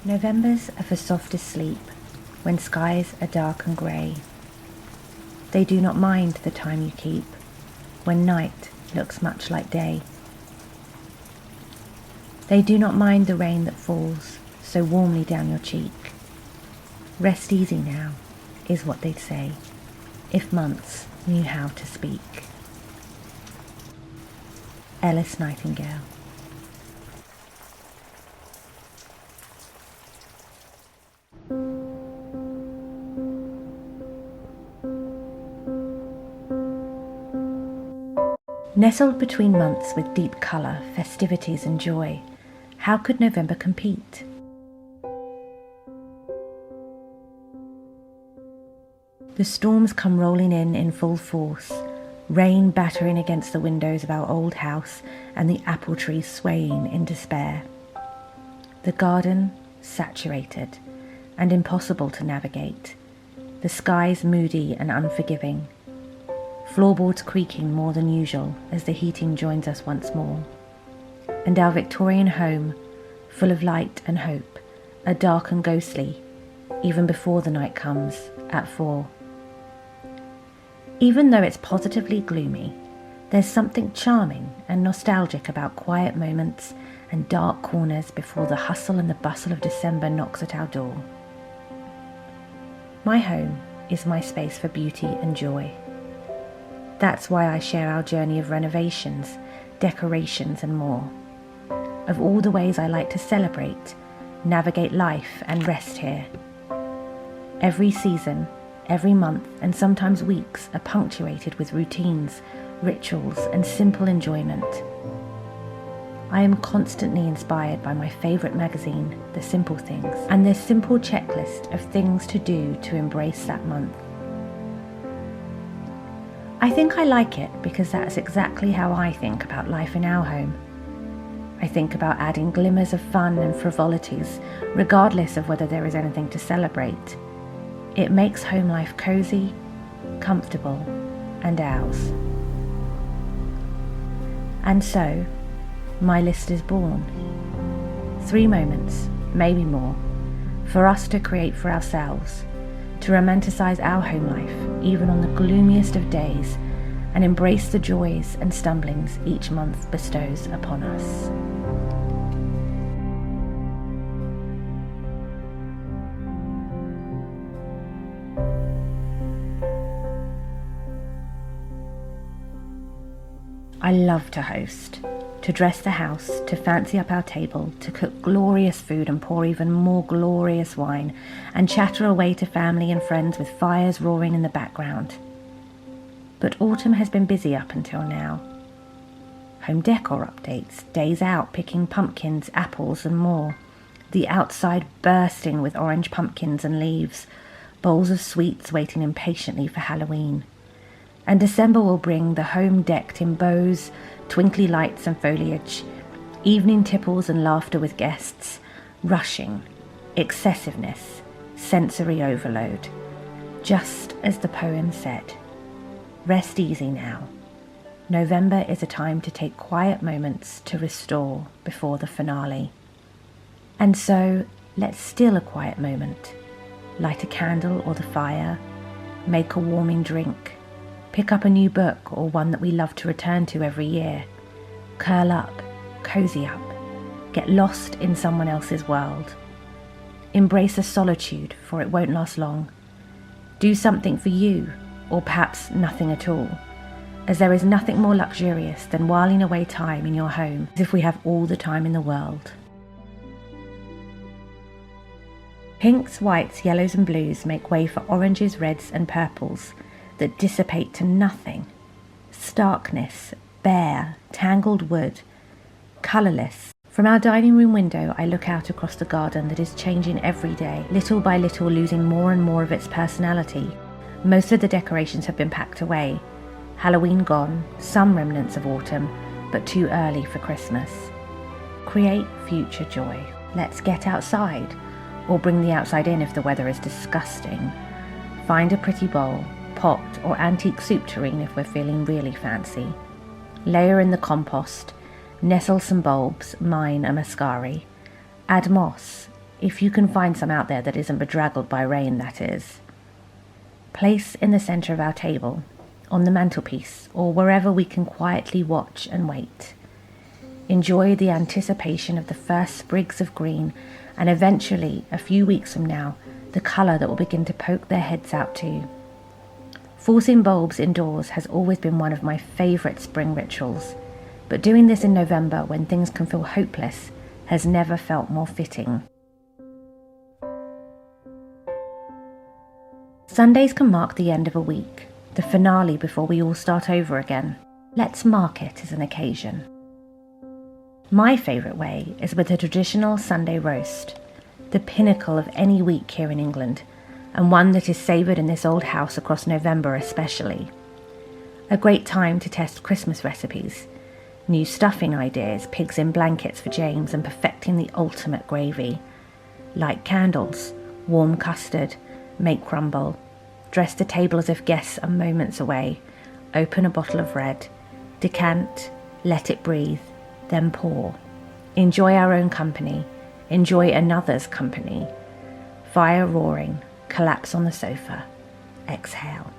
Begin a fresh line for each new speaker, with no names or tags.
Novembers are for softest sleep, when skies are dark and grey. They do not mind the time you keep, when night looks much like day. They do not mind the rain that falls so warmly down your cheek. Rest easy now, is what they'd say, if months knew how to speak. Alice Nightingale. Nestled between months with deep colour, festivities and joy, how could November compete? The storms come rolling in full force, rain battering against the windows of our old house and the apple trees swaying in despair. The garden saturated and impossible to navigate, the skies moody and unforgiving. Floorboards creaking more than usual as the heating joins us once more. And our Victorian home, full of light and hope, are dark and ghostly, even before the night comes at 4. Even though it's positively gloomy, there's something charming and nostalgic about quiet moments and dark corners before the hustle and the bustle of December knocks at our door. My home is my space for beauty and joy. That's why I share our journey of renovations, decorations and more. Of all the ways I like to celebrate, navigate life and rest here. Every season, every month and sometimes weeks are punctuated with routines, rituals and simple enjoyment. I am constantly inspired by my favourite magazine, The Simple Things, and their simple checklist of things to do to embrace that month. I think I like it because that's exactly how I think about life in our home. I think about adding glimmers of fun and frivolities, regardless of whether there is anything to celebrate. It makes home life cosy, comfortable, and ours. And so, my list is born. 3 moments, maybe more, for us to create for ourselves, to romanticize our home life, even on the gloomiest of days, and embrace the joys and stumblings each month bestows upon us. I love to host, to dress the house, to fancy up our table, to cook glorious food and pour even more glorious wine, and chatter away to family and friends with fires roaring in the background. But autumn has been busy up until now. Home decor updates, days out picking pumpkins, apples and more, the outside bursting with orange pumpkins and leaves, bowls of sweets waiting impatiently for Halloween. And December will bring the home decked in bows, twinkly lights and foliage, evening tipples and laughter with guests, rushing, excessiveness, sensory overload. Just as the poem said, rest easy now. November is a time to take quiet moments to restore before the finale. And so, let's steal a quiet moment. Light a candle or the fire, make a warming drink, pick up a new book or one that we love to return to every year. Curl up, cozy up, get lost in someone else's world. Embrace a solitude, for it won't last long. Do something for you, or perhaps nothing at all, as there is nothing more luxurious than whiling away time in your home as if we have all the time in the world. Pinks, whites, yellows and blues make way for oranges, reds and purples that dissipate to nothing. Starkness, bare, tangled wood, colourless. From our dining room window, I look out across the garden that is changing every day, little by little losing more and more of its personality. Most of the decorations have been packed away. Halloween gone, some remnants of autumn, but too early for Christmas. Create future joy. Let's get outside, or bring the outside in if the weather is disgusting. Find a pretty bowl, pot or antique soup tureen if we're feeling really fancy. Layer in the compost, nestle some bulbs, mine a muscari. Add moss, If you can find some out there that isn't bedraggled by rain, that is. Place in the centre of our table, on the mantelpiece, or wherever we can quietly watch and wait. Enjoy the anticipation of the first sprigs of green, and eventually, a few weeks from now, the colour that will begin to poke their heads out too. Forcing bulbs indoors has always been one of my favourite spring rituals, but doing this in November when things can feel hopeless has never felt more fitting. Sundays can mark the end of a week, the finale before we all start over again. Let's mark it as an occasion. My favourite way is with a traditional Sunday roast, the pinnacle of any week here in England, and one that is savoured in this old house across November especially. A great time to test Christmas recipes, new stuffing ideas, pigs in blankets for James, and perfecting the ultimate gravy. Light candles, warm custard, make crumble, dress the table as if guests are moments away, open a bottle of red, decant, let it breathe, then pour. Enjoy our own company, enjoy another's company. Fire roaring, collapse on the sofa, exhale.